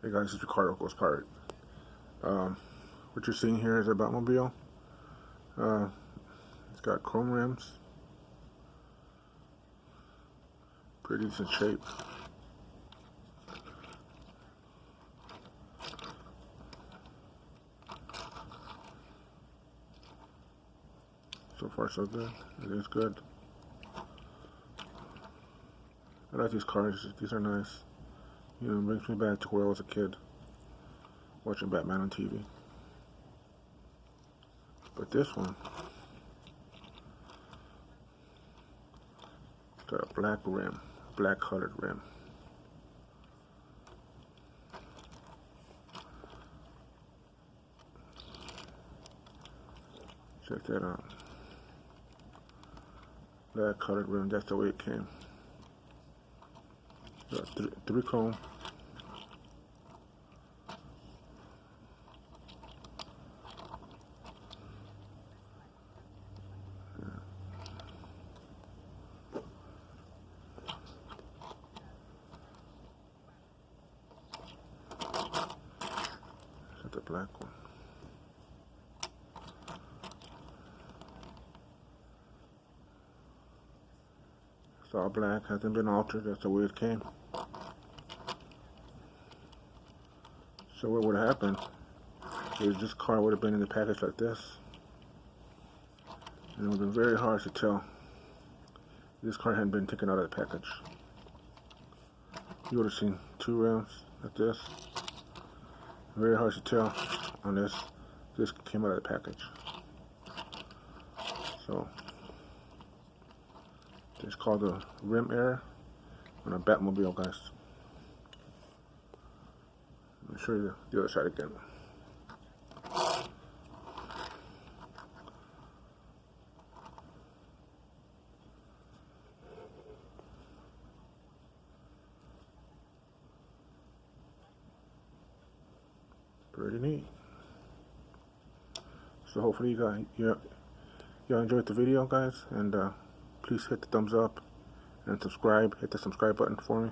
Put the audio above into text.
Hey guys, it's Ricardo Ghost Pirate. What you're seeing here is a Batmobile. Uh, it's got chrome rims, pretty decent shape. So far so good. It is good. I like these cars. These are nice. You know, it brings me back to where I was a kid, watching Batman on TV. But this one, it's got a black rim, black colored rim. Check that out. Black colored rim, that's the way it came. Got three chrome. That's the black one. It's all black, hasn't been altered, that's the way it came. So what would have happened is this car would have been in the package like this. And it would have been very hard to tell this car hadn't been taken out of the package. You would have seen two rims like this. Very hard to tell on this. This came out of the package. So it's called the rim error on a Batmobile, guys. Let me show you the other side again. Pretty neat. So hopefully you enjoyed the video, guys, and please hit the thumbs up and subscribe. Hit the subscribe button for me.